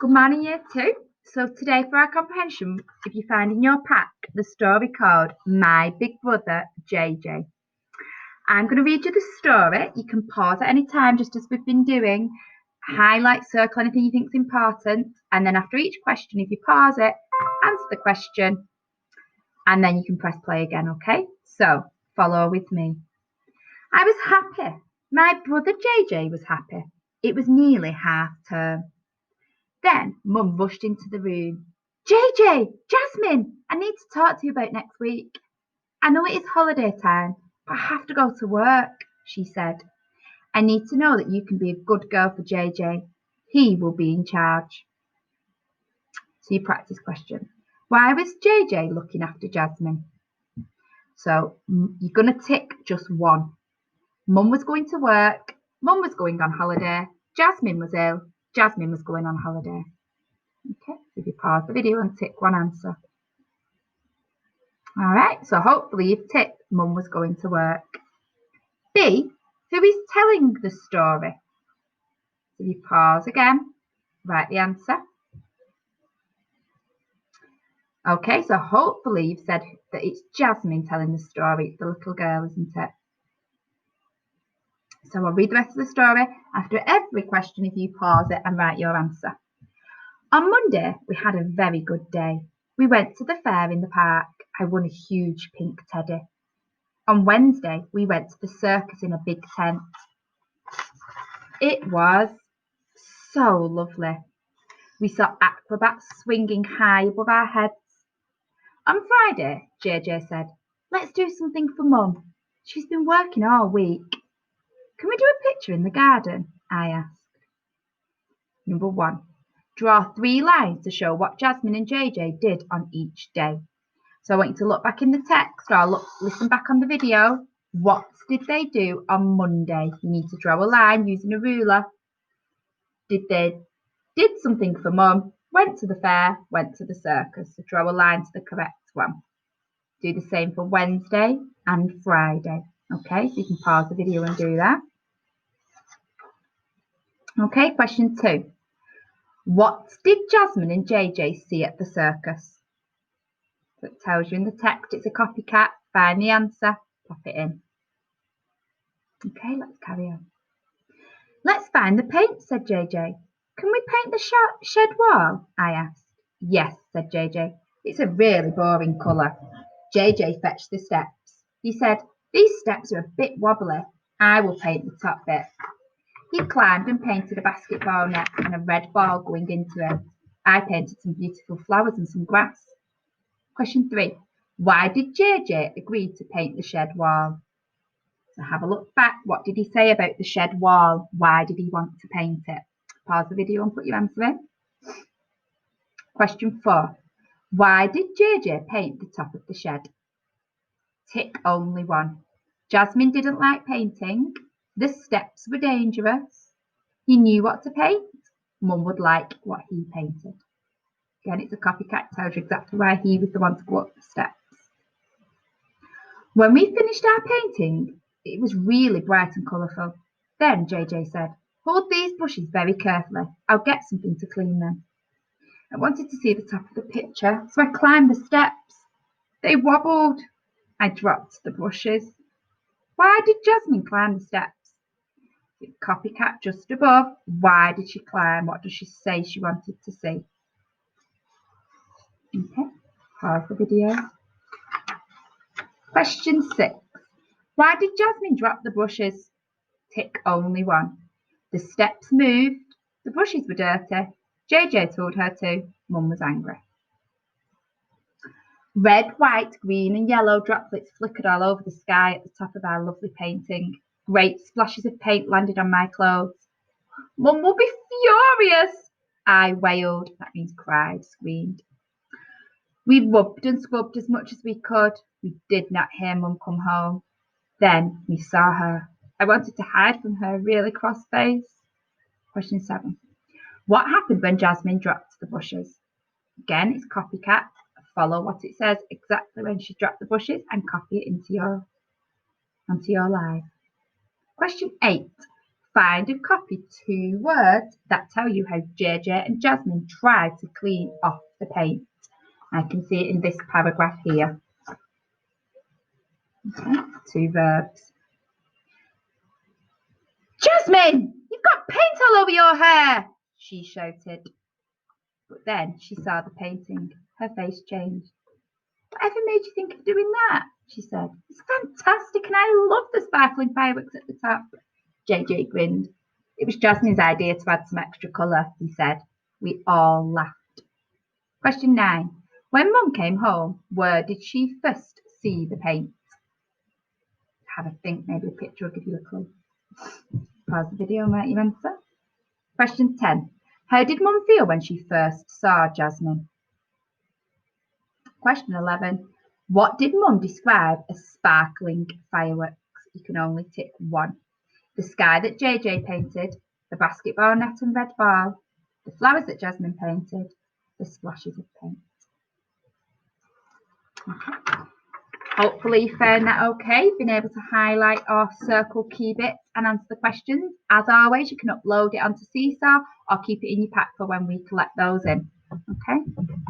Good morning, year 2. So today for our comprehension, if you find in your pack the story called My Big Brother JJ. I'm going to read you the story. You can pause at any time, just as we've been doing. Highlight, circle anything you think is important. And then after each question, if you pause it, answer the question. And then you can press play again, okay? So follow with me. I was happy. My brother JJ was happy. It was nearly half term. Then Mum rushed into the room. JJ, Jasmine, I need to talk to you about next week. I know it is holiday time, but I have to go to work, she said. I need to know that you can be a good girl for JJ. He will be in charge. So you practice question. Why was JJ looking after Jasmine? So you're going to tick just one. Mum was going to work. Mum was going on holiday. Jasmine was ill. Jasmine was going on holiday. Okay, so if you pause the video and tick one answer. All right, so hopefully you've ticked Mum was going to work. B, who is telling the story? So you pause again, write the answer. Okay, so hopefully you've said that it's Jasmine telling the story. It's the little girl, isn't it? So I'll read the rest of the story. After every question, if you pause it and write your answer. On Monday, we had a very good day. We went to the fair in the park. I won a huge pink teddy. On Wednesday, we went to the circus in a big tent. It was so lovely. We saw acrobats swinging high above our heads. On Friday, JJ said, let's do something for Mum. She's been working all week. Can we do a picture in the garden? I asked. Number 1. Draw 3 lines to show what Jasmine and JJ did on each day. So I want you to look back in the text or listen back on the video. What did they do on Monday? You need to draw a line using a ruler. Did something for Mum, went to the fair, went to the circus. So draw a line to the correct one. Do the same for Wednesday and Friday. Okay, so you can pause the video and do that. Okay, question 2. What did Jasmine and JJ see at the circus? So it tells you in the text it's a copycat. Find the answer, pop it in. Okay, let's carry on. Let's find the paint, said JJ. Can we paint the shed wall? I asked. Yes, said JJ. It's a really boring colour. JJ fetched the steps. He said, these steps are a bit wobbly. I will paint the top bit. He climbed and painted a basketball net and a red ball going into it. I painted some beautiful flowers and some grass. Question 3. Why did JJ agree to paint the shed wall? So have a look back. What did he say about the shed wall? Why did he want to paint it? Pause the video and put your answer in. Question 4. Why did JJ paint the top of the shed? Tick only one. Jasmine didn't like painting. The steps were dangerous. He knew what to paint. Mum would like what he painted. Again, it's a copycat. Tells you exactly why he was the one to go up the steps. When we finished our painting, it was really bright and colourful. Then JJ said, hold these brushes very carefully. I'll get something to clean them. I wanted to see the top of the picture, so I climbed the steps. They wobbled. I dropped the brushes. Why did Jasmine climb the steps? Copycat just above. Why did she climb? What does she say she wanted to see? Okay, pause the video. Question 6. Why did Jasmine drop the brushes? Tick only one. The steps moved. The brushes were dirty. JJ told her to. Mum was angry. Red, white, green and yellow droplets flickered all over the sky at the top of our lovely painting. Great splashes of paint landed on my clothes. Mum will be furious, I wailed. That means cried, screamed. We rubbed and scrubbed as much as we could. We did not hear Mum come home. Then we saw her. I wanted to hide from her really cross face. Question 7. What happened when Jasmine dropped the brushes? Again, it's copycat. Follow what it says exactly when she dropped the brushes and copy it onto your live. Question 8. Find and copy 2 words that tell you how JJ and Jasmine tried to clean off the paint. I can see it in this paragraph here. Okay, 2 verbs. Jasmine, you've got paint all over your hair, she shouted. But then she saw the painting. Her face changed. Whatever made you think of doing that? She said. It's fantastic and I love the sparkling fireworks at the top. JJ grinned. It was Jasmine's idea to add some extra colour, he said. We all laughed. Question 9. When Mum came home, where did she first see the paint? Have a think, maybe a picture will give you a clue. Pause the video and write your answer. Question 10. How did Mum feel when she first saw Jasmine? Question 11. What did Mum describe as sparkling fireworks? You can only tick one. The sky that JJ painted, the basketball net and red ball, the flowers that Jasmine painted, the splashes of paint. Okay. Hopefully you found that okay, been able to highlight or circle key bits and answer the questions. As always, you can upload it onto Seesaw or keep it in your pack for when we collect those in. Okay.